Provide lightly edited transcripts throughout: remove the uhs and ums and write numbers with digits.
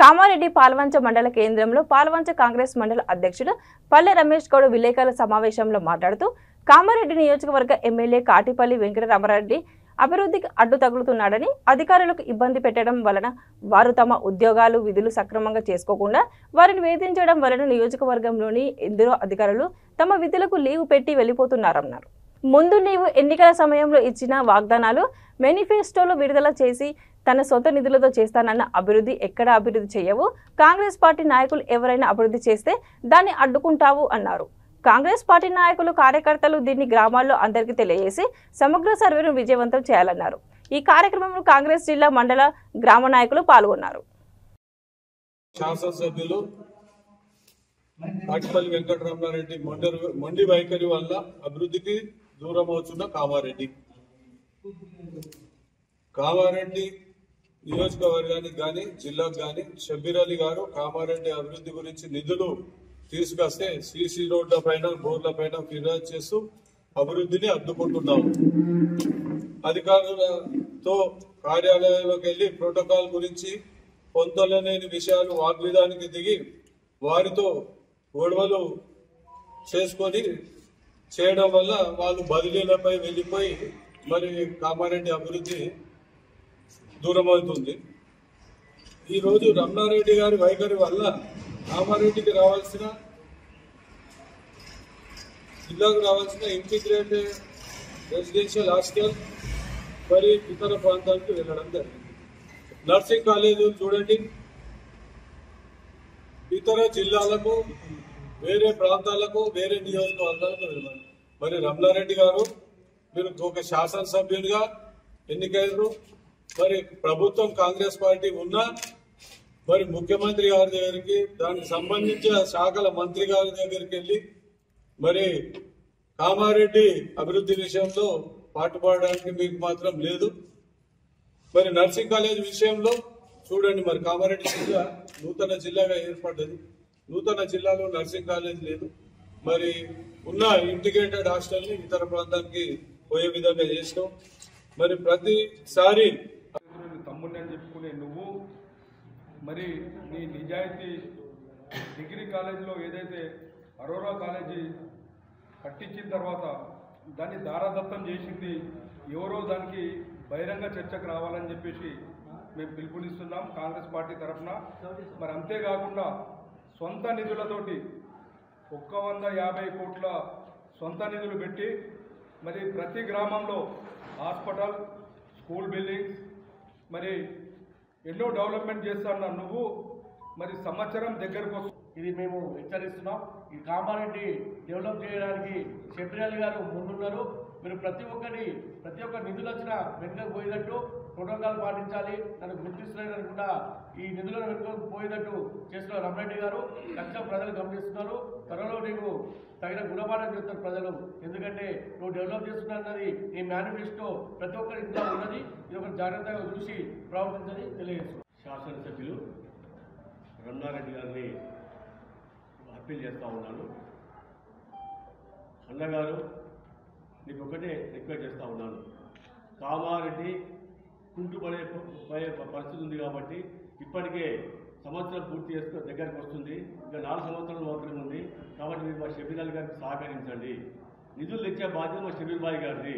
కామారెడ్డి పాల్వంచ మండల కేంద్రంలో పాల్వంచ కాంగ్రెస్ మండల అధ్యక్షుడు పల్లె రమేష్ గౌడ్ విలేకరుల సమావేశంలో మాట్లాడుతూ కామారెడ్డి నియోజకవర్గ ఎమ్మెల్యే కాటిపల్లి వెంకటరామరెడ్డి అభివృద్ధికి అడ్డు తగులుతున్నాడని, అధికారులకు ఇబ్బంది పెట్టడం వలన వారు తమ ఉద్యోగాలు విధులు సక్రమంగా చేసుకోకుండా వారిని వేధించడం వలన నియోజకవర్గంలోని ఎందరో అధికారులు తమ విధులకు లీవ్ పెట్టి వెళ్లిపోతున్నారన్నారు. ముందు నీవు ఎన్నికల సమయంలో ఇచ్చిన వాగ్దానాలు మేనిఫెస్టోలో విడుదల చేసి తన సొంత నిధులతో చేస్తానన్న అభివృద్ధి ఎక్కడ అభివృద్ధి చేయవు. కాంగ్రెస్ పార్టీ నాయకులు ఎవరైనా అభివృద్ధి చేస్తే దాన్ని అడ్డుకుంటావు అన్నారు. కాంగ్రెస్ పార్టీ నాయకులు కార్యకర్తలు దీన్ని గ్రామాల్లో అందరికీ తెలియజేసి సమగ్ర సర్వేను విజయవంతం చేయాలన్నారు. ఈ కార్యక్రమంలో కాంగ్రెస్ జిల్లా మండల గ్రామ నాయకులు పాల్గొన్నారు. శాసనసభ్యులు కాటిపల్లి వెంకటరామరెడ్డి మొండి వైఖరి వల్ల అభివృద్ధికి దూరం అవుతున్న కామారెడ్డి నియోజకవర్గానికి గాని జిల్లాకు గాని షబ్బీర్ అలీ గారు కామారెడ్డి అభివృద్ధి గురించి నిధులు తీసుకొస్తే సిసి రోడ్ల పైన బోర్ల పైన ఫిర్యాదు చేస్తూ అభివృద్ధిని అడ్డుకుంటున్నాము. అధికారులతో కార్యాలయంలోకి వెళ్లి ప్రోటోకాల్ గురించి పొందలేని విషయాలు వాగ్విధానికి దిగి వారితో గొడవలు చేసుకొని చేయడం వల్ల వాళ్ళు బదిలీలపై వెళ్లిపోయి మరి కామారెడ్డి అభివృద్ధి దూరమవుతుంది. ఈరోజు రమణారెడ్డి గారి వైఖరి వల్ల కామారెడ్డికి జిల్లాకు రావాల్సిన ఇంటిగ్రేటెడ్ రెసిడెన్షియల్ హాస్టల్ మరి ఇతర ప్రాంతాలకు వెళ్ళడం జరిగింది. నర్సింగ్ కాలేజీలు చూడండి, ఇతర జిల్లాలకు వేరే ప్రాంతాలకు వేరే నియోజకవర్గాలకు వెళ్ళాలి. మరి రమణారెడ్డి గారు మీరు ఒక శాసనసభ్యునిగా ఎన్నికయ్యారు, మరి ప్రభుత్వం కాంగ్రెస్ పార్టీ ఉన్నా మరి ముఖ్యమంత్రి గారి దగ్గరికి దానికి సంబంధించిన శాఖల మంత్రి గారి దగ్గరికి వెళ్ళి మరి కామారెడ్డి అభివృద్ధి విషయంలో పాటుపడడానికి మీకు మాత్రం లేదు. మరి నర్సింగ్ కాలేజ్ విషయంలో చూడండి, మరి కామారెడ్డి జిల్లా నూతన జిల్లాగా ఏర్పడ్డది. నూతన జిల్లాలో నర్సింగ్ కాలేజ్ లేదు. మరి ఉన్న ఇంటిగ్రేటెడ్ హాస్టల్ని ఇతర ప్రాంతానికి పోయే విధంగా చేసినాం. మరి ప్రతిసారి తమ్ముడిని అని చెప్పుకునే నువ్వు మరి నీ నిజాయితీ డిగ్రీ కాలేజీలో ఏదైతే అరోరా కాలేజీ కట్టించిన తర్వాత దాన్ని దారాదత్తం చేసింది ఎవరో దానికి బహిరంగ చర్చకు రావాలని చెప్పేసి మేము పిలుపునిస్తున్నాం కాంగ్రెస్ పార్టీ తరఫున. మరి అంతేకాకుండా సొంత నిధులతోటి 150 కోట్ల సొంత నిధులు పెట్టి మరి ప్రతి గ్రామంలో హాస్పిటల్, స్కూల్ బిల్డింగ్స్ మరి ఎన్నో డెవలప్మెంట్ చేస్తున్నా నువ్వు మరి సంవత్సరం దగ్గరకు ఇది మేము హెచ్చరిస్తున్నాం. ఈ కామారెడ్డి డెవలప్ చేయడానికి షబ్బీర్ అలీ గారు ముందున్నారు. మీరు ప్రతి ఒక్క నిధులు వచ్చినా వెనుకకు పోయేటట్టు ప్రోటోకాల్ పాటించాలి. నన్ను గుర్తిస్తున్నా ఈ నిధులను వెనుకకు పోయేటట్టు చేస్తున్న రమణారెడ్డి గారు లక్ష ప్రజలు గమనిస్తున్నారు. త్వరలో నీకు తగిన గుణపాఠం చేస్తారు ప్రజలు. ఎందుకంటే నువ్వు డెవలప్ చేస్తున్నది నీ మేనిఫెస్టో ప్రతి ఒక్కరి ఇంట్లో ఉన్నది. ఇది ఒక జాగ్రత్తగా చూసి ప్రవర్తించని తెలియజేస్తున్నాం. శాసనసభ్యులు రమణారెడ్డి గారిని అప్పీల్ చేస్తూ ఉన్నాను. అన్నగారు నీకు ఒకటే రిక్వెస్ట్ చేస్తూ ఉన్నాను. కామారెడ్డి కుంటుపడే పరిస్థితి ఉంది కాబట్టి ఇప్పటికే సంవత్సరం పూర్తి చేసుకుని దగ్గరికి వస్తుంది. ఇంకా 4 సంవత్సరాలు మాత్రమే ఉంది. కాబట్టి మీరు మా షబ్బీర్ అలీ గారికి సహకరించండి. నిధులు తెచ్చే బాధ్యత మా షబ్బీర్ బాయ్ గారిది.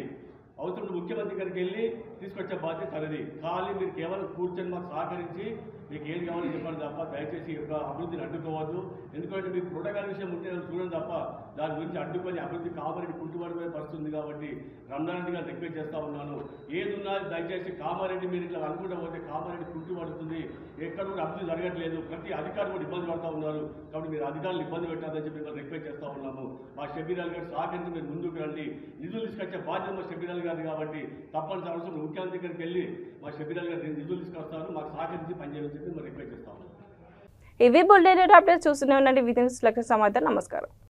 అవసరం ముఖ్యమంత్రి గారికి వెళ్ళి తీసుకొచ్చే బాధ్యత తనది. కానీ మీరు కేవలం కూర్చొని మాకు సహకరించి మీకు ఏది కావాలో చెప్పండి తప్ప దయచేసి యొక్క అభివృద్ధిని అడ్డుకోవద్దు. ఎందుకంటే మీకు ప్రోటోకాల్ విషయం ఉంటే చూడండి తప్ప దాని గురించి అడ్డుకొని అభివృద్ధి కామారెడ్డి కుంటుపడిపోయే పరిస్థితి ఉంది. కాబట్టి రమణారెడ్డి గారు రిక్వెస్ట్ చేస్తూ ఉన్నాను, ఏది ఉన్నా దయచేసి కామారెడ్డి మీరు ఇట్లా అనుకుంటూ పోతే కామారెడ్డి కుంటుపడుతుంది. ఎక్కడ కూడా అభివృద్ధి జరగట్లేదు. ప్రతి అధికారులు కూడా ఇబ్బంది పడుతూ ఉన్నారు. కాబట్టి మీరు అధికారులు ఇబ్బంది పెట్టాలని చెప్పి మేము రిక్వెస్ట్ చేస్తూ ఉన్నాము. మా షబ్బీర్ అలీ గారు సహకరించి మీరు ముందుకు రండి. నిధులు తీసుకొచ్చే బాధ్యత మా షబ్బీర్ అలీ గారు కాబట్టి తప్పనిసరి అవసరం ముఖ్యమంత్రి దగ్గరికి వెళ్ళి మా షబ్బీర్ అలీ గారు నిధులు తీసుకొస్తారు, మాకు సహకరించి పనిచేయాలని చెప్పి మేము రిక్వెస్ట్ చేస్తాము. ఇవి బులెటిన్ అప్డేట్స్ చూస్తూనే ఉండండి. వితిన్ లక్ష సమాచారం. నమస్కారం.